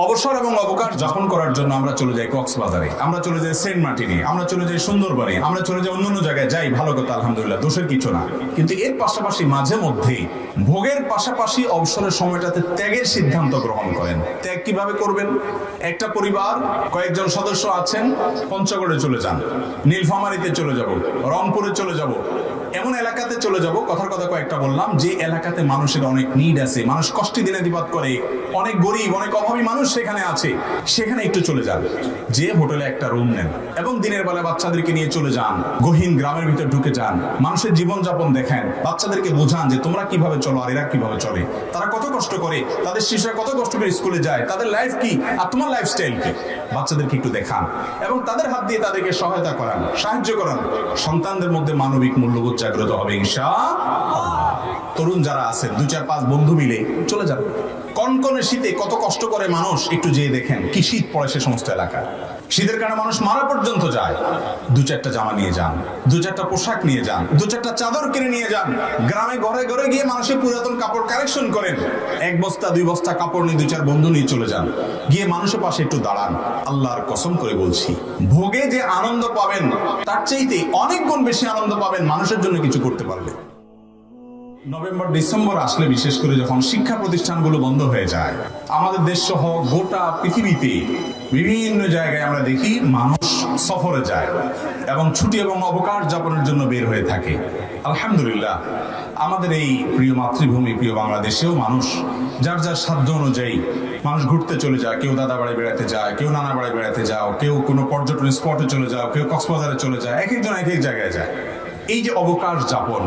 অবসর এবং অবকাশ যাপন করার জন্য আমরা চলে যাই কক্সবাজারে, আমরা চলে যাই সেন্ট মার্টিনে, আমরা চলে যাই সুন্দরবনে, আমরা চলে যাই অন্যান্য জায়গায়, যাই, ভালো কথা, আলহামদুলিল্লাহ, দোষের কিছু না। কিন্তু এর পাশাপাশি মাঝে মধ্যে ভোগের পাশাপাশি অবসরের সময়টাতে ত্যাগের সিদ্ধান্ত গ্রহণ করেন। ত্যাগ কিভাবে করবেন? একটা পরিবার কয়েকজন সদস্য আছেন, পঞ্চগড়ে চলে যান, নীলফামারীতে চলে যাব, রংপুরে চলে যাব, এমন এলাকাতে চলে যাব, কথার কথা কয়েকটা বললাম, যে এলাকাতে মানুষের অনেক নিড আছে, মানুষ কষ্টে দিনাতিপাত করে, অনেক গরিব, অনেক অভাবী মানুষ সেখানে আছে, সেখানে একটু চলে যান, যে হোটেলে একটা রুম নেন এবং দিনের বেলা বাচ্চাদেরকে নিয়ে চলে যান, গহীন গ্রামের ভিতর ঢুকে যান, মানুষের জীবনযাপন দেখেন, বাচ্চাদেরকে বোঝান যে তোমরা কিভাবে চলো আর এরা কিভাবে চলে, তারা কত কষ্ট করে, তাদের শিশুরা কত কষ্ট করে স্কুলে যায়, তাদের লাইফ কি আর তোমার লাইফস্টাইল কি, বাচ্চাদেরকে একটু দেখান এবং তাদের হাত দিয়ে তাদেরকে সহায়তা করান, সাহায্য করান। সন্তানদের মধ্যে মানবিক মূল্যবোধ জাগ্রত হবে ইনশাআল্লাহ। তরুণ যারা আছেন 2-4-5 বন্ধু মিলে চলে যান। কনকনে শীতে কত কষ্ট করে মানুষ, একটু যেয়ে দেখেন কি শীত পড়ে সে সমস্ত এলাকায়। শীতের কারণে মানুষ মারা পর্যন্ত যায়। 2-4টা জামা নিয়ে যান, 2-4টা পোশাক নিয়ে যান, 2-4টা চাদর কিনে নিয়ে যান। গ্রামে ঘরে ঘরে গিয়ে মানুষের পুরাতন কাপড় কালেকশন করেন। 1 বস্তা 2 বস্তা কাপড় নিয়ে 2-4 বন্ধু নিয়ে চলে যান, গিয়ে মানুষের পাশে একটু দাঁড়ান। আল্লাহর কসম করে বলছি, ভোগে যে আনন্দ পাবেন তার চাইতে অনেক গুণ বেশি আনন্দ পাবেন মানুষের জন্য কিছু করতে পারলে। নভেম্বর ডিসেম্বর আসলে বিশেষ করে যখন শিক্ষা প্রতিষ্ঠানগুলো বন্ধ হয়ে যায়, আমাদের দেশ সহ গোটা পৃথিবীতে বিভিন্ন জায়গায় আমরা দেখি মানুষ সফরে যায় এবং ছুটি এবং অবকাশ যাপনের জন্য বের হয়ে থাকে। আলহামদুলিল্লাহ, আমাদের এই প্রিয় মাতৃভূমি, প্রিয় বাংলাদেশেও মানুষ যার যার সাধ্য অনুযায়ী মানুষ ঘুরতে চলে যায়। কেউ দাদা বাড়ি বেড়াতে যায়, কেউ নানা বাড়ি বেড়াতে যাও, কেউ কোনো পর্যটন স্পটে চলে যাও, কেউ কক্সবাজারে চলে যায়, এক একজন এক এক জায়গায় যায়। এই যে অবকাশ যাপন,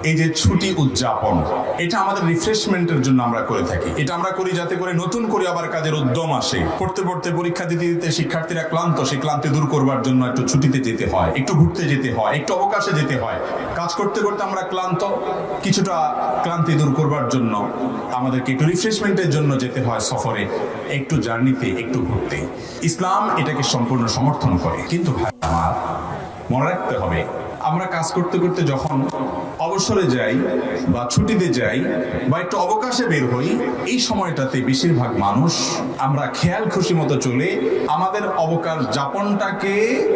এই যে ছুটি উদযাপন, এটা আমাদের রিফ্রেশমেন্টের জন্য আমরা করে থাকি। এটা আমরা করি যাতে করে নতুন করে আবার কাজের উদ্যম আসে। পড়তে পড়তে, পরীক্ষা দিতে দিতে শিক্ষার্থীরা ক্লান্ত, সেই ক্লান্তি দূর করবার জন্য একটু ছুটিতে যেতে হয়, একটু ঘুরতে যেতে হয়, একটু অবকাশে যেতে হয়। কাজ করতে করতে আমরা ক্লান্ত, কিছুটা ক্লান্তি দূর করবার জন্য আমাদেরকে একটু রিফ্রেশমেন্টের জন্য যেতে হয় সফরে, একটু জার্নিতে, একটু ঘুরতে। ইসলাম এটাকে সম্পূর্ণ সমর্থন করে। কিন্তু ভাই আমার, মনে রাখতে হবে, আমরা কাজ করতে করতে যখন অবসরে যাই বা ছুটিতে যাই বা একটু অবকাশে বের হই, এই সময়টাতে বেশিরভাগ মানুষ আমরা খেয়াল খুশি মতো চলে আমাদের অবকাশ যাপনটাকে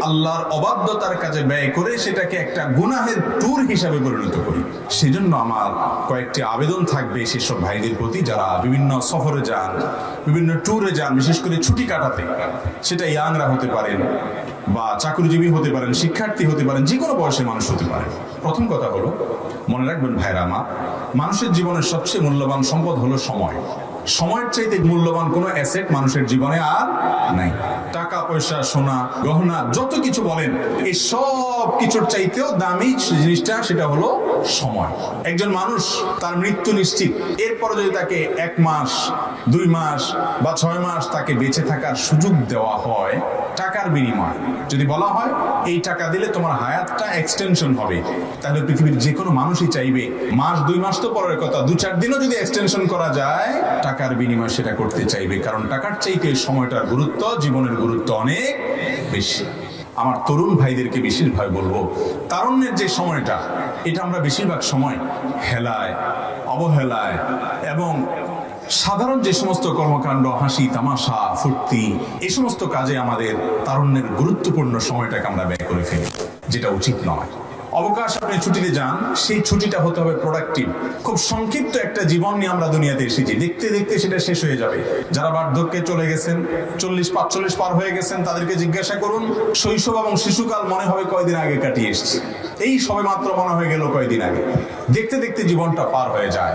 আল্লাহর অবাধ্যতার কাজে ব্যয় করে সেটাকে একটা গুনাহের ট্যুর হিসাবে পরিণত করি। সেজন্য আমার কয়েকটি আবেদন থাকবে সেসব ভাইদের প্রতি যারা বিভিন্ন সফরে যান, বিভিন্ন ট্যুরে যান, বিশেষ করে ছুটি কাটাতে। সেটা ইয়াংরা হতে পারেন বা চাকরিজীবী হতে পারেন, শিক্ষার্থী হতে পারেন, যে কোনো বয়সের মানুষ হতে পারে। প্রথম কথা হলো, মনে রাখবেন ভাইরা আমার, মানুষের জীবনের সবচেয়ে মূল্যবান সম্পদ হলো সময়। সময়ের চাইতে মূল্যবান কোনো অ্যাসেট মানুষের জীবনে আর নাই। টাকা পয়সা, সোনা গহনা, যত কিছু বলেন, এই সব কিছুর চাইতেও দামি জিনিসটা সেটা হলো সময়। একজন মানুষ তার মৃত্যু নিশ্চিত, এরপর যদি তাকে 1 মাস 2 মাস বা 6 মাস তাকে বেঁচে থাকার সুযোগ দেওয়া হয় টাকার বিনিময়ে, যদি বলা হয় এই টাকা দিলে তোমার হায়াতটা এক্সটেনশন হবে, তাহলে পৃথিবীর যে কোনো মানুষই চাইবে মাস 2 মাস তো পরের কথা, 2-4 দিনও যদি এক্সটেনশন করা যায় টাকার বিনিময়ে সেটা করতে চাইবে। কারণ টাকার চাইতে সময়টার গুরুত্ব, জীবনের গুরুত্ব অনেক বেশি। আমার তরুণ ভাইদেরকে বেশিরভাগ বলবো, তারুণ্যের যে সময়টা, এটা আমরা বেশিরভাগ সময় হেলায়, অবহেলায় এবং সাধারণ যে সমস্ত কর্মকাণ্ড, হাসি তামাশা, ফুর্তি, এই সমস্ত কাজে আমাদের তারুণ্যের গুরুত্বপূর্ণ সময়টাকে আমরা ব্যয় করে ফেলি, যেটা উচিত নয়। অবকাশ আপনি ছুটিতে যান, সেই ছুটিটা হতে হবে প্রোডাক্টিভ। খুব সংক্ষিপ্ত একটা জীবন নিয়ে আমরা দুনিয়াতে এসেছি, দেখতে দেখতে সেটা শেষ হয়ে যাবে। যারা বার্ধক্যে চলে গেছেন, 40-45 পার হয়ে গেছেন, তাদেরকে জিজ্ঞাসা করুন শৈশব এবং শিশুকাল মনে হবে কয়দিন আগে কাটিয়ে এসেছি, এই সবে মাত্র মনে হয়ে গেল কয়দিন আগে। দেখতে দেখতে জীবনটা পার হয়ে যায়।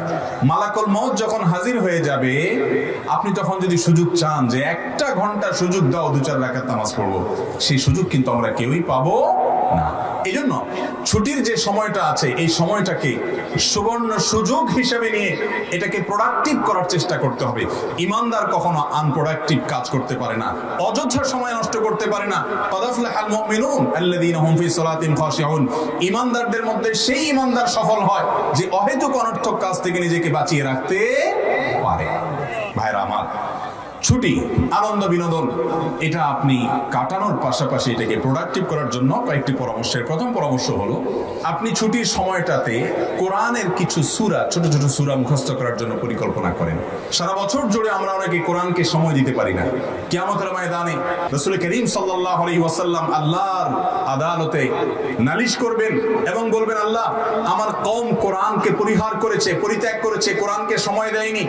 মালাকুল মউত যখন হাজির হয়ে যাবে, আপনি তখন যদি সুযোগ চান যে 1 ঘন্টা সুযোগ দাও 2-4 রাকাত নামাজ পড়বো, সেই সুযোগ কিন্তু আমরা কেউই পাবো না। এই জন্য ছুটির যে সময়টা আছে এই সময়টাকে সুবর্ণ সুযোগ হিসেবে নিয়ে এটাকে প্রোডাক্টিভ করার চেষ্টা করতে হবে। ইমানদার কখনো আনপ্রোডাক্টিভ কাজ করতে পারে না, অযথা সময় নষ্ট করতে পারে না। কাদাফলাহাল মুমিনুন আল্লাযীনা হুম ফি সালাতিহিম খাশিউন। ইমানদারদের মধ্যে সেই ইমানদার সফল হয় যে অহেতুক অনর্থক কাজ থেকে নিজেকে বাঁচিয়ে রাখতে পারে। ভাইরা আমার, ছুটি, আনন্দ, বিনোদন এটা আপনি কাটানোর পাশাপাশি এটাকে প্রোডাক্টিভ করার জন্য কয়েকটি পরামর্শের প্রথম পরামর্শ হলো আপনি ছুটির সময়টাতে কোরআনের কিছু সূরা, ছোট ছোট সূরা মুখস্থ করার জন্য পরিকল্পনা করেন। সারা বছর জুড়ে আমরা অনেকে কোরআনকে সময় দিতে পারি না। কিয়ামতের ময়দানে রাসূল করিম সাল্লাল্লাহু আলাইহি ওয়াসাল্লাম আল্লাহর আদালতে নালিশ করবেন এবং বলবেন, আল্লাহ আমার কওম কোরআনকে পরিহার করেছে, পরিত্যাগ করেছে, কোরআনকে সময় দেয়নি।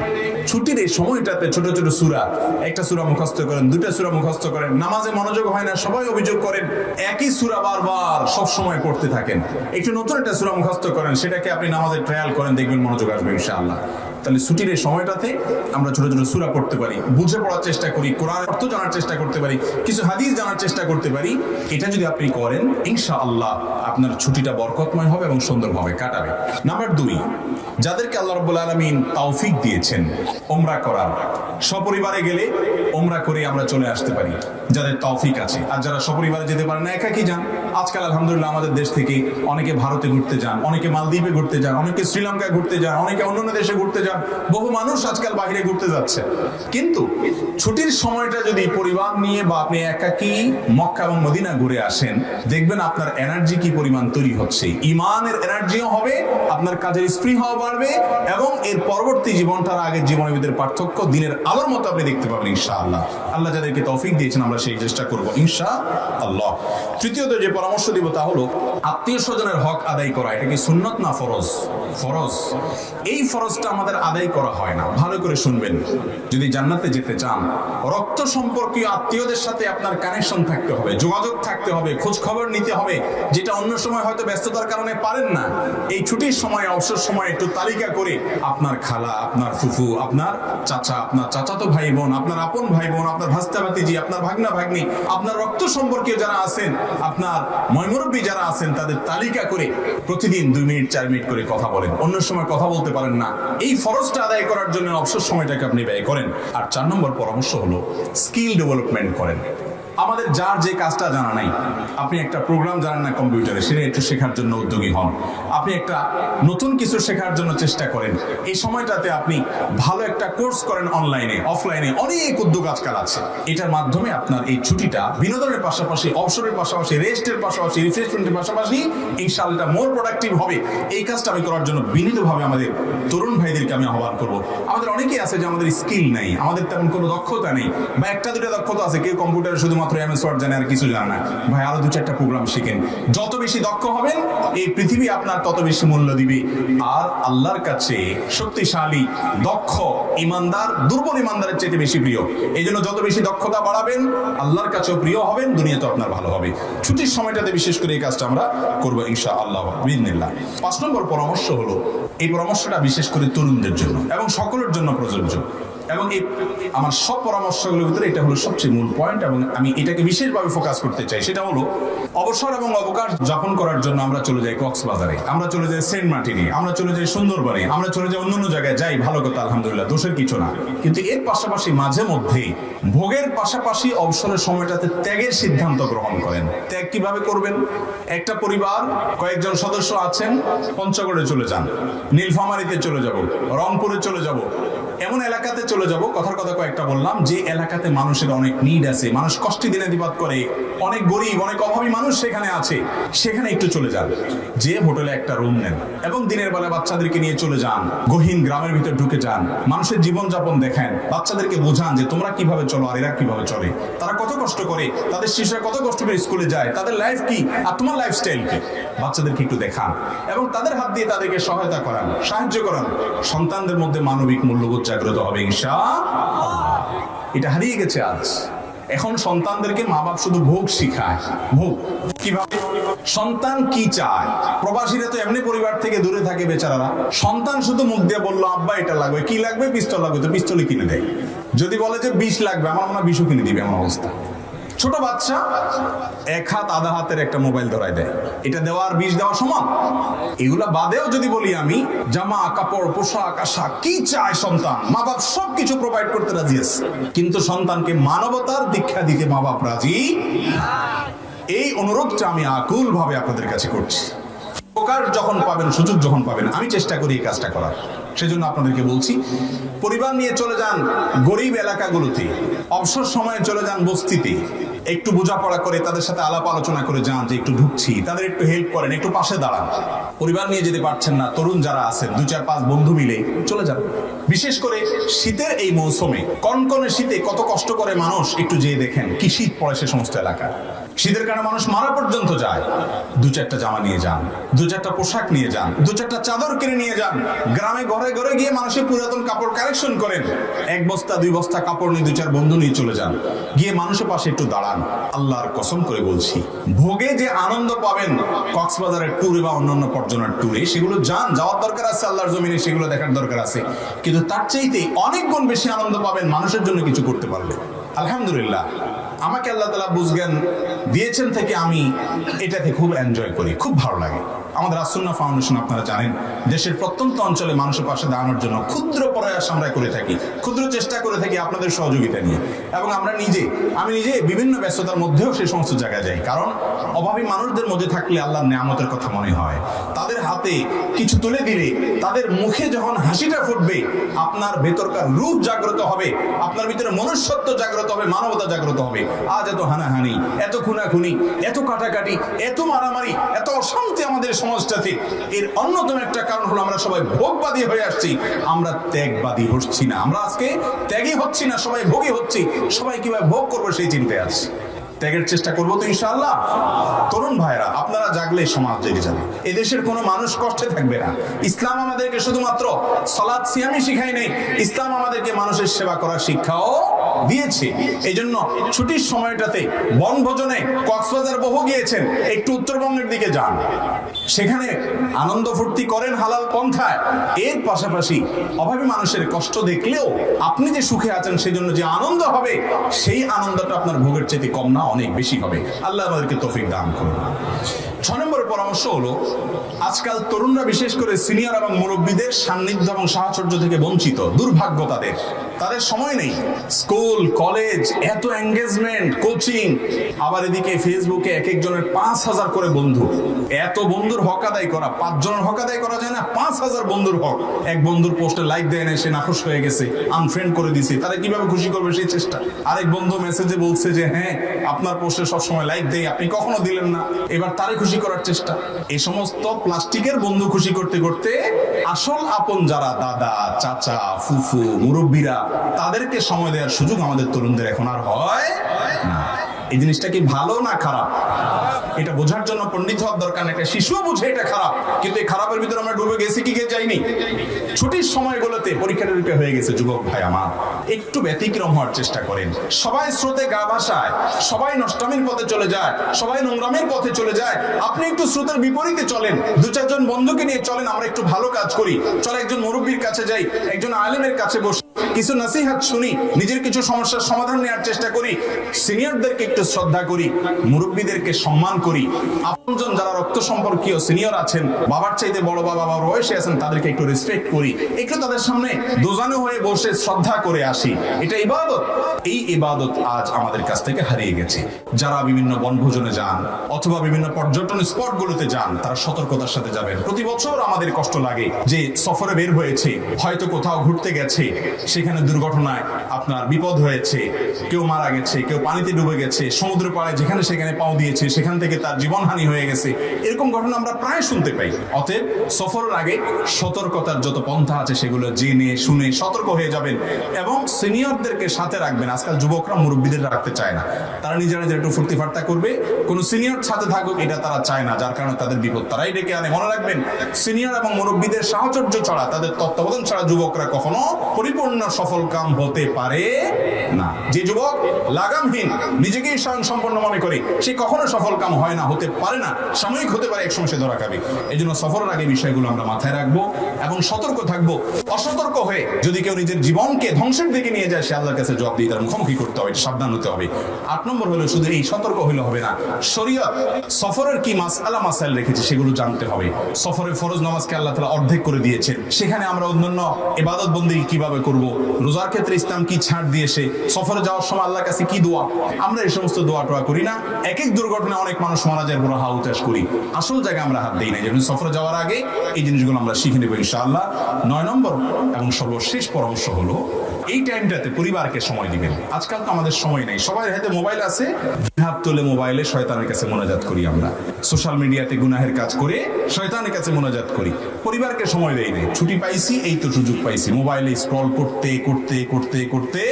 ছুটির এই সময়টাতে ছোট ছোট সূরা, একটা সূরা মুখস্থ করেন, দুটা সূরা মুখস্থ করেন, নামাজে মনোযোগ হয় না, সবাই অভিযোগ করেন একই সূরা বারবার সব সময় পড়তে থাকেন। একটু নতুন একটা সূরা মুখস্থ করেন, সেটাকে আপনি নামাজে ট্রায়াল করেন, দেখবেন মনোযোগ আসবে ইনশাআল্লাহ। তাহলে ছুটির এই সময়টাতে আমরা ছোট ছোট সূরা পড়তে পারি, বুঝে পড়ার চেষ্টা করি, কোরআনের অর্থ জানার চেষ্টা করতে পারি, কিছু হাদিস জানার চেষ্টা করতে পারি। এটা যদি আপনি করেন ইনশাআল্লাহ আপনার ছুটিটা বরকতময় হবে এবং সুন্দরভাবে কাটাবে। নাম্বার 2, যাদেরকে আল্লাহ রাব্বুল আলামিন তৌফিক দিয়েছেন উমরা করার, সপরিবারে গেলে উমরা করে আমরা চলে আসতে পারি যাদের তৌফিক আছে। আর যারা সপরিবারে যেতে পারে না, একাকী যান। আজকাল আলহামদুলিল্লাহ আমাদের দেশ থেকে অনেকে ভারতে ঘুরতে যান, অনেকে মালদ্বীপে ঘুরতে যান, অনেকে শ্রীলঙ্কায় ঘুরতে যান, অনেকে অন্যান্য দেশে ঘুরতে যান। বহু মানুষ আজকাল বাইরে ঘুরতে যাচ্ছে। কিন্তু ছুটির সময়টা যদি পরিবার নিয়ে বা আপনি একাকী মক্কা এবং মদিনা ঘুরে আসেন, দেখবেন আপনার এনার্জি কি পরিমাণ তৈরি হচ্ছে। ইমানের এনার্জিও হবে, আপনার কাজের স্পৃহাও বাড়বে এবং এর পরবর্তী জীবনটার আগের জীবনের ভিতরে পার্থক্য দিনের আলোর মতো আপনি দেখতে পাবেন ইনশাআল্লাহ। আল্লাহ যাদেরকে তৌফিক দিয়েছেন আমরা সেই চেষ্টা করবো ইনশাআল্লাহ। তৃতীয়ত যে পরামর্শ দিব তা হলো আত্মীয় স্বজনের হক আদায় করা। এটা কি সুন্নত না ফরজ? ফরজ। এই ফরজটা আমাদের আদায় করা হয় না। ভালো করে শুনবেন, যদি জান্নাতে যেতে চান রক্ত সম্পর্কীয় আত্মীয়দের সাথে আপনার কানেকশন থাকতে হবে, যোগাযোগ থাকতে হবে, খোঁজ খবর নিতে হবে, যেটা অন্য সময় হয়তো ব্যস্ততার কারণে পারেন না। এই ছুটির সময়, অবসর সময় একটু তালিকা করে আপনার খালা, আপনার ফুফু, আপনার চাচা, আপনার চাচাতো ভাই বোন, আপনার আপন ভাই বোন, আপনার ভাস্তা ভাতিজি, আপনার ভাগনা ভাগ্নি, আপনার রক্ত সম্পর্কীয় যারা আছেন, আপনার ময়মুরব্বী যারা আছেন, তাদের তালিকা করে প্রতিদিন 2 মিনিট 4 মিনিট করে কথা বলেন। অন্য সময় কথা বলতে পারেন না, এই ফরজটা আদায় করার জন্য অবসর সময়টাকে আপনি ব্যয় করেন। আর 4 নম্বর পরামর্শ হলো স্কিল ডেভেলপমেন্ট করেন। আমাদের যার যে কাজটা জানা নাই, আপনি একটা প্রোগ্রাম জানেন না কম্পিউটারে, সেটা একটু শেখার জন্য উদ্যোগী হন। আপনি একটা নতুন কিছু শেখার জন্য চেষ্টা করেন। এই সময়টাতে আপনি ভালো একটা কোর্স করেন, অনলাইনে অফলাইনে অনেক উদ্যোগ আজকাল আছে। এটার মাধ্যমে আপনার এই ছুটিটা বিনোদনের পাশাপাশি, অবসরের পাশাপাশি, রেস্টের পাশাপাশি, রিফ্রেশমেন্টের পাশাপাশি ইনশাআল্লাহ মোর প্রোডাক্টিভ হবে। এই কাজটা আমি করার জন্য বিনীতভাবে আমাদের তরুণ ভাইদেরকে আমি আহ্বান করবো। আমাদের অনেকেই আছে যে আমাদের স্কিল নেই, আমাদের তেমন কোনো দক্ষতা নেই, বা একটা দুটো দক্ষতা আছে, কেউ কম্পিউটারে শুধুমাত্র MS Word জানে আর কিছু জানে না। ভাই আরো 2-4টা প্রোগ্রাম শিখেন। যত বেশি দক্ষ হবেন এই পৃথিবী আপনার তত বেশি মূল্য দিবে। আর আল্লাহর কাছে শক্তিশালী, দক্ষ ইমানদার দুর্বল ইমানদারের চেয়ে বেশি প্রিয়। এই জন্য যত বেশি দক্ষতা বাড়াবেন আল্লাহর কাছেও প্রিয় হবেন, দুনিয়া তো আপনার ভালো হবে। ছুটির সময়টাতে বিশেষ করে এই কাজটা আমরা করবো ইনশাআল্লাহ বিইذনিল্লাহ। 5 নম্বর পরামর্শ হলো, এই পরামর্শটা বিশেষ করে তরুণদের জন্য এবং সকলের জন্য প্রযোজ্য। এবং এই আমার সব পরামর্শগুলোর ভিতরে এটা হলো সবচেয়ে মূল পয়েন্ট এবং আমি এটাকে বিশেষভাবে ফোকাস করতে চাই। সেটা হলো অবসর এবং অবকাশ যাপন করার জন্য আমরা চলে যাই কক্সবাজারে, আমরা চলে যাই সেন্ট মার্টিনে, আমরা চলে যাই সুন্দরবনে, আমরা চলে যাই অন্যান্য জায়গায়, যাই ভালো কথা আলহামদুলিল্লাহ, দোষের কিছু না। কিন্তু এর পাশাপাশি মাঝে মধ্যে ভোগের পাশাপাশি অবসরের সময়টাতে ত্যাগের সিদ্ধান্ত গ্রহণ করেন। ত্যাগ কিভাবে করবেন? একটা পরিবার কয়েকজন সদস্য আছেন, পঞ্চগড়ে চলে যান, নীলফামারীতে চলে যাব, রংপুরে চলে যাব, এমন এলাকাতে চলে যাব, কথার কথা কয়েকটা বললাম, যে এলাকাতে মানুষের অনেক নিড আছে, মানুষ কষ্টে দিনাতিপাত করে, অনেক গরিব, অনেক অভাবী মানুষ সেখানে আছে, সেখানে একটু চলে যান, যে হোটেলে একটা রুম নেন এবং দিনের বেলা বাচ্চাদেরকে নিয়ে চলে যান, গহীন গ্রামের ভিতর ঢুকে যান, মানুষের জীবনযাপন দেখেন, বাচ্চাদেরকে বোঝান যে তোমরা কিভাবে চলো আর এরা কিভাবে চলে, তারা কত কষ্ট করে, তাদের শিশুরা কত কষ্ট করে স্কুলে যায়, তাদের লাইফ কি আর তোমার লাইফস্টাইল কি, বাচ্চাদেরকে একটু দেখান এবং তাদের হাত দিয়ে তাদেরকে সহায়তা করান, সাহায্য করান। সন্তানদের মধ্যে মানবিক মূল্যবোধ জাগ্রত হবে ইনশাআল্লাহ। এটা হারিয়ে গেছে আজ। এখন সন্তানদেরকে মা বাপ শুধু ভোগ শিখায়। ভোগ কিভাবে, সন্তান কি চায়। প্রবাসীরা তো এমনি পরিবার থেকে দূরে থাকে বেচারারা, সন্তান শুধু মুখ দিয়ে বললো আব্বা এটা লাগবে, কি লাগবে, পিস্তল লাগবে, তো পিস্তলই কিনে দেয়। যদি বলে যে 20 লাগবে, আমার মনে হয় 20ও কিনে দিবে, এমন অবস্থা। ছোট বাচ্চা এক হাত আধা হাতের একটা মোবাইল ধরায় দেয়, এটা দেওয়া আর 20 দেওয়া সমান। এগুলা বাদেও যদি বলি আমি, জামা কাপড় পোশাক আশাক কি চায় সন্তান, মা বাপ সবকিছু প্রোভাইড করতে রাজি আছে, কিন্তু সন্তানকে মানবতার দীক্ষা দিতে মা বাপ রাজি। এই অনুরোধটা আমি আকুল ভাবে আপনাদের কাছে করছি। উপকার যখন পাবেন, সুযোগ যখন পাবেন, আমি চেষ্টা করি এই কাজটা করার। সেজন্য আপনাদেরকে বলছি, পরিবার নিয়ে চলে যান গরিব এলাকাগুলোতে, অবসর সময়ে চলে যান বস্তিতে, একটু বোঝাপড়া করে তাদের সাথে আলাপ আলোচনা করে যান যে একটু ঢুকছি, তাদের একটু হেল্প করেন, একটু পাশে দাঁড়ান। পরিবার নিয়ে যেতে পারছেন না, তরুণ যারা আছেন 2-4-5 বন্ধু মিলে চলে যান। বিশেষ করে শীতের এই মৌসুমে, কনকনে শীতে কত কষ্ট করে মানুষ, একটু যেয়ে দেখেন কি শীত পড়ে সে সমস্ত এলাকা। শীতের কারণে মানুষ মারা পর্যন্ত যায়। 2-4টা জামা নিয়ে যান, 2-4টা পোশাক নিয়ে যান, 2-4টা চাদর কিনে নিয়ে যান। গ্রামে ঘরে ঘরে গিয়ে মানুষের পুরাতন কাপড় কালেকশন করেন, 1 বস্তা 2 বস্তা কাপড় নিয়ে 2-4 বন্ধু নিয়ে চলে যান, গিয়ে মানুষের পাশে একটু দাঁড়ান। আল্লাহর কসম করে বলছি, ভোগে যে আনন্দ পাবেন কক্সবাজারের ট্যুরে বা অন্যান্য পর্যটন ট্যুরে, সেগুলো যাওয়ার দরকার আছে, আল্লাহর জমিনে সেগুলো দেখার দরকার আছে, কিন্তু তার চাইতে অনেক গুণ বেশি আনন্দ পাবেন মানুষের জন্য কিছু করতে পারলে। আলহামদুলিল্লাহ, আমাকে আল্লাহ তাআলা বুঝজ্ঞান দিয়েছেন থেকে আমি এটাতে খুব এনজয় করি, খুব ভালো লাগে। আমাদের আসুন্নাহ ফাউন্ডেশন, আপনারা জানেন, দেশের প্রত্যন্ত অঞ্চলে মানুষের পাশে দাঁড়ানোর জন্য ক্ষুদ্র প্রয়াস আমরা করে থাকি, ক্ষুদ্র চেষ্টা করে থাকি আপনাদের সহযোগিতা নিয়ে। এবং আমি নিজে বিভিন্ন ব্যস্ততার মধ্যেও সেই সমস্ত জায়গায় যাই, কারণ অভাবী মানুষদের মধ্যে থাকলে আল্লাহর নিয়ামতের কথা মনে হয়। তাদের হাতে কিছু তুলে দিলে, তাদের মুখে যখন হাসিটা ফুটবে, আপনার ভেতরকার রূপ জাগ্রত হবে, আপনার ভিতরে মনুষ্যত্ব জাগ্রত হবে, মানবতা জাগ্রত হবে। আজ এত হানাহানি, এত খুনাখুনি, এত কাটাকাটি, এত মারামারি, এত অশান্তি আমাদের সমাজটাতে, এর অন্যতম একটা কারণ হলো আমরা সবাই ভোগবাদী হয়ে আসছি, আমরা ত্যাগবাদী হচ্ছি না। আমরা আজকে ত্যাগী হচ্ছি না, সবাই ভোগী হচ্ছি। সবাই কিভাবে ভোগ করবো সেই চিন্তায় আছি। ত্যাগের চেষ্টা করবো তো ইনশাআল্লাহ। তরুণ ভাইরা, আপনারা জাগলে সমাজ জেগে যাবে, এদেশের কোনো মানুষ কষ্টে থাকবে না। ইসলাম আমাদেরকে শুধুমাত্র সালাত সিয়ামই শিখায় নাই, ইসলাম আমাদেরকে মানুষের সেবা করার শিক্ষাও দিয়েছে। এই জন্য ছুটির সময়টাতে বনভোজনে কক্সবাজার বহু গিয়েছেন, একটু উত্তরবঙ্গের দিকে যান, সেখানে আনন্দ ফুর্তি করেন হালাল পন্থায়। এর পাশাপাশি অভাবী মানুষের কষ্ট দেখলেও আপনি যে সুখে আছেন সেই জন্য যে আনন্দ হবে, সেই আনন্দটা আপনার ভোগের চাইতে কম না, অনেক বেশি হবে। আল্লাহ আমাদেরকে তৌফিক দান করুন। 6 নম্বরের পরামর্শ হলো, আজকাল তরুণরা বিশেষ করে সিনিয়র এবং মুরব্বীদের সান্নিধ্য এবং সাহচর্য থেকে বঞ্চিত। দুর্ভাগ্য তাদের সময় নেই। স্কুল কলেজ, এত এঙ্গেজমেন্ট, কোচিং, আবার এদিকে ফেসবুকে এক একজনের 5000 করে বন্ধু। এত বন্ধুর হক আদায় করা, 5 জনের হক আদায় করা যায় না, 5000 বন্ধুর হক। এক বন্ধুর পোস্টে লাইক দেয় না, সে নাখুশ হয়ে গেছে, আনফ্রেন্ড করে দিছে, তারা কিভাবে খুশি করবে সেই চেষ্টা। আরেক বন্ধু মেসেজে বলছে যে হ্যাঁ আপনার পোস্টে সবসময় লাইক দেই, আপনি কখনো দিলেন না, এবার তারে খুশি করার চেষ্টা। এই সমস্ত প্লাস্টিকের বন্ধু খুশি করতে করতে আসল আপন যারা দাদা চাচা ফুফু মুরব্বীরা, তাদেরকে সময় দেওয়ার সুযোগ আমাদের তরুণদের এখন আর হয় না। এই জিনিসটা কি ভালো না খারাপ, এটা বোঝার জন্য পণ্ডিত হওয়ার দরকার নেই। একটা শিশুও বুঝে এটা খারাপ, কিন্তু এই খারাপের ভিতরে আমরা ডুবে গেছি কি যাইনি? ছুটির সময়গুলোতে পরীক্ষা টরীক্ষা হয়ে গেছে, যুবক ভাই আমার একটু ব্যতিক্রম হওয়ার চেষ্টা করেন। সবাই স্রোতে গা ভাসায়, সবাই নষ্টামির পথে চলে যায়, সবাই নোংরামির পথে চলে যায়, আপনি একটু স্রোতের বিপরীতে চলেন। 2-4 জন বন্ধুকে নিয়ে চলেন, আমরা একটু ভালো কাজ করি। চলে একজন মুরব্বীর কাছে যাই, একজন আলেমের কাছে বসে কিছু নসিহত শুনি, নিজের কিছু সমস্যার সমাধান নেওয়ার চেষ্টা করি, সিনিয়রদেরকে একটু শ্রদ্ধা করি, মুরব্বীদেরকে সম্মান করি। আপনজন যারা রক্ত সম্পর্কীয় সিনিয়র আছেন, বাবার চাইতে বড় বাবা বয়সে আছেন, তাদেরকে একটু রেসপেক্ট করি, একটু তাদের সামনে দোজানো হয়ে বসে শ্রদ্ধা করে আসি। এটা ইবাদত। এই ইবাদত আজ আমাদের কাছ থেকে হারিয়ে গেছে। যারা বিভিন্ন বনভোজনে যান অথবা বিভিন্ন পর্যটন স্পটগুলোতে যান, তারা সতর্কতার সাথে যাবেন। প্রতি বছর আমাদের কষ্ট লাগে যে সফরে বের হয়েছে, হয়তো কোথাও ঘুরতে গেছে, সেখানে দুর্ঘটনায় আপনার বিপদ হয়েছে, কেউ মারা গেছে, কেউ পানিতে ডুবে গেছে, সমুদ্র পাড়ে যেখানে সেখানে পাও দিয়েছে, সেখান থেকে তার জীবনহানি হয়ে গেছে। এরকম ঘটনা আমরা প্রায় শুনতে পাই। অতএব সফরের আগে সতর্কতার যত পন্থা আছে সেগুলো জেনে শুনে সতর্ক হয়ে যাবেন এবং সিনিয়রদেরকে সাথে রাখবেন। আজকাল যুবকরা মুরব্বীদের রাখতে চায় না, তারা নিজেরা একটু ফুর্তি ফার্তা করবে, কোন সিনিয়র সাথে থাকুক এটা তারা চায় না, যার কারণে তাদের বিপদ তারাই ডেকে আনে। মনে রাখবেন, সিনিয়র এবং মুরব্বীদের সাহচর্য ছাড়া, তাদের তত্ত্বাবধান ছাড়া যুবকরা কখনো পরিপূর্ণ সফল কাম হতে পারে না। যে যুবক লাগামহীন, নিজেকেই স্বয়ং সম্পন্ন মনে করে, সে কখনো সফল কাম হয় না, হতে পারে না। সাময়িক হতে পারে, এক সময় সে ধরা খাবে। এই জন্য সফরের আগে বিষয়গুলো আমরা মাথায় রাখবো এবং সতর্ক থাকবো। অসতর্ক হয়ে যদি কেউ নিজের জীবনকে ধ্বংসের দিকে নিয়ে যায়, সে আল্লাহর কাছে জবাব দিয়ে তার মুখোমুখি করতে হবে, সাবধান হতে হবে। 8 নম্বর হলো, শুধু এই সতর্ক হইলে হবে না, শরীয়ত সফরের কি মাসআলা মাসাইল রেখেছে সেগুলো জানতে হবে। সফরের ফরজ নামাজকে আল্লাহ তাআলা অর্ধেক করে দিয়েছেন, সেখানে আমরা অন্যান্য ইবাদত বন্দেগী কিভাবে করব, রোজার ক্ষেত্রে ইসলাম কি ছাড় দিয়েছে, সফরে যাওয়ার সময় আল্লাহর কাছে কি দোয়া, আমরা এই সমস্ত দোয়া টোয়া করি না। এক এক দুর্ঘটনায় অনেক মানুষ মারা যায়, বড় হা উতাস করি, আসল জায়গায় আমরা হাত দিই না। যেমন সফরে যাওয়ার আগে এই জিনিসগুলো আমরা শিখে নেব ইনশাআল্লাহ। 9 নম্বর এবং সর্বশেষ পরামর্শ হলো, এই টাইমটাতে পরিবারকে সময় দিবেন। আজকাল তো আমাদের সময় নেই, সবাই হাতে মোবাইল আছে, হাত তুলে মোবাইলে শয়তানের কাছে মোনাজাত করি, আমরা সোশ্যাল মিডিয়াতে গুনাহের কাজ করে শয়তানের কাছে মোনাজাত করি, পরিবারকে সময় দেই নাই। ছুটি পাইছি, এই তো সুযোগ পাইছি, মোবাইলে স্ক্রল করতে করতে করতে করতে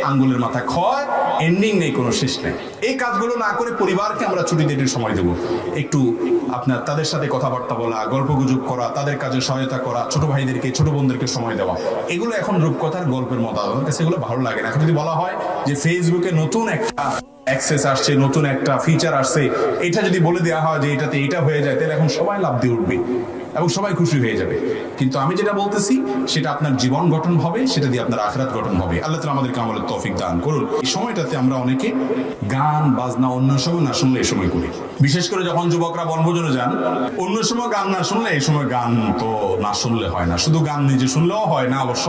আঙ্গুলের মাথা ক্ষয়, এন্ডিং নেই, কোনো শেষ নেই। এই কাজগুলো না করে পরিবারকে আমরা ছুটিতে একটু সময় দেবো, একটু আপনার তাদের সাথে কথাবার্তা বলা, গল্প গুজব করা, তাদের কাজে সহায়তা করা, ছোট ভাইদেরকে ছোট বোনদেরকে সময় দেওয়া, এগুলো এখন রূপকথার গল্পের মতো, আমার কাছে এগুলো ভালো লাগে না। এখন যদি বলা হয় যে ফেসবুকে নতুন একটা অ্যাক্সেস আসছে, নতুন একটা ফিচার আসছে, এটা যদি বলে দেওয়া হয় যে এটাতে এটা হয়ে যায়, তাহলে এখন সবাই লাভ দিয়ে উঠবে এবং সবাই খুশি হয়ে যাবে। কিন্তু আমি যেটা বলতেছি সেটা আপনার জীবন গঠন হবে, সেটা দিয়ে আপনার আখিরাত গঠন হবে। আল্লাহ তাআলা আমাদেরকে আমলের তৌফিক দান করুন। এই সময়টাতে আমরা অনেকে গান বাজনা অন্য সময় না শুনলে এই সময় করি, বিশেষ করে যখন যুবকরা বনভোজনে যান, অন্য সময় গান না শুনলে এই সময় গান তো না শুনলে হয় না। শুধু গান নিজে শুনলেও হয় না অবশ্য,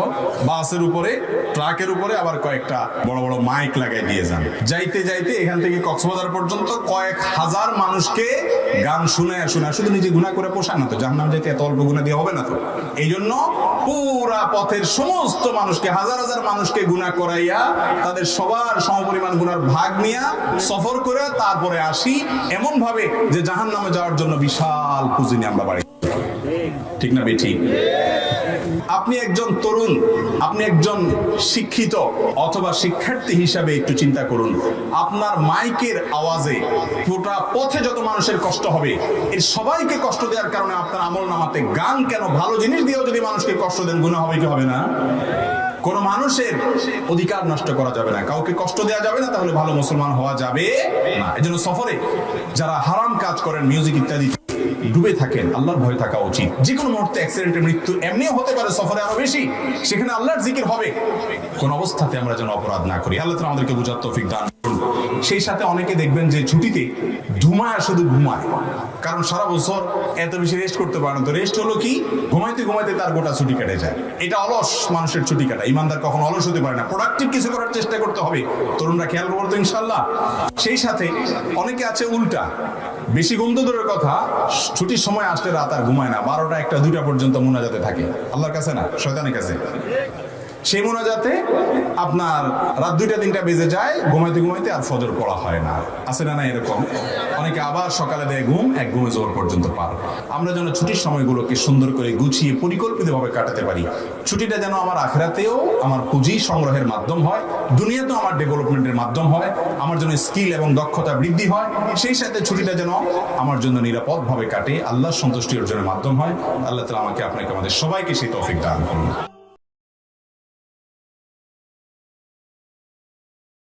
বাসের উপরে ট্রাকের উপরে আবার কয়েকটা বড় বড় মাইক লাগাই দিয়ে যান, যাইতে যাইতে এখান থেকে কক্সবাজার পর্যন্ত কয়েক হাজার মানুষকে গান শুনে শুধু নিজে গুনাহ করে পোষায় না তো, জাহান্নামে যেতে এত অল্প গুনাহ দিয়ে হবে না তো। এই জন্য পুরা পথের সমস্ত মানুষকে, হাজার হাজার মানুষকে গুনাহ করাইয়া তাদের সবার সমপরিমাণ গুনার ভাগ নিয়া সফর করে তারপরে আসি, এমন ভাবে যে জাহান্নামে যাওয়ার জন্য বিশাল পুঁজি নিয়ে আমরা বাড়ি। ঠিক না বেঠি? আপনি একজন তরুণ, আপনি একজন শিক্ষিত অথবা শিক্ষার্থী হিসাবে একটু চিন্তা করুন, আপনার মাইকের আওয়াজে পুরো পথে যত মানুষের কষ্ট হবে, এর সবাইকে কষ্ট দেওয়ার কারণে আপনার আমলনামাতে গান কেন, ভালো জিনিস দিয়েও যদি মানুষকে কষ্ট দেন, গুনাহ হবে কি হবে না? কোন মানুষের অধিকার নষ্ট করা যাবে না, কাউকে কষ্ট দেওয়া যাবে না, তাহলে ভালো মুসলমান হওয়া যাবে না। এজন্য সফরে যারা হারাম কাজ করেন, মিউজিক ইত্যাদি ডুবে থাকেন, আল্লাহর ভয় থাকা উচিত। যে কোনো মুহূর্তে অ্যাক্সিডেন্টে মৃত্যু এমনিও হতে পারে, সফরে আরো বেশি, সেখানে আল্লাহর জিকির হবে। কোন অবস্থাতে আমরা যেন অপরাধ না করি। আল্লাহ তাআলা আমাদেরকে বুঝার তৌফিক দান করুন। সেই সাথে অনেকে দেখবেন যে ছুটিতে শুধু ঘুমায়, কারণ সারা বছর এত বেশি রেস্ট করতে পারে না। তো রেস্ট হলো কি, ঘুমাইতে ঘুমাইতে তার গোটা ছুটি কেটে যায়। এটা অলস মানুষের ছুটি কাটা। ইমানদার কখনো অলস হতে পারে না, প্রোডাক্টিভ কিছু করার চেষ্টা করতে হবে। তরুণরা খেয়াল করবো ইনশাআল্লাহ। সেই সাথে অনেকে আছে উল্টা, বেশি ঘুম তো দূরের কথা, ছুটির সময় আসলে রাত আর ঘুমায় না, 12টা 1টা 2টা পর্যন্ত মুনাজাতে থাকে, আল্লাহর কাছে না শয়তানের কাছে। সেই মোনাজাতে আপনার রাত 2টা 3টা বেজে যায়, ঘুমাইতে ঘুমাইতে আর ফজর পড়া হয় না। আছে না এরকম? অনেকে আবার সকালে দেয় ঘুম, এক ঘুমে জোর পর্যন্ত পার। আমরা যেন ছুটির সময়গুলোকে সুন্দর করে গুছিয়ে পরিকল্পিতভাবে কাটাতে পারি। ছুটিটা যেন আমার আখিরাতেও আমার পুঁজি সংগ্রহের মাধ্যম হয়, দুনিয়াতেও আমার ডেভেলপমেন্টের মাধ্যম হয়, আমার জন্য স্কিল এবং দক্ষতা বৃদ্ধি হয়। সেই সাথে ছুটিটা যেন আমার জন্য নিরাপদভাবে কাটে, আল্লাহর সন্তুষ্টি অর্জনের মাধ্যম হয়। আল্লাহ তাআলা আমাকে আপনাকে আমাদের সবাইকে সেই তৌফিক দান করুন।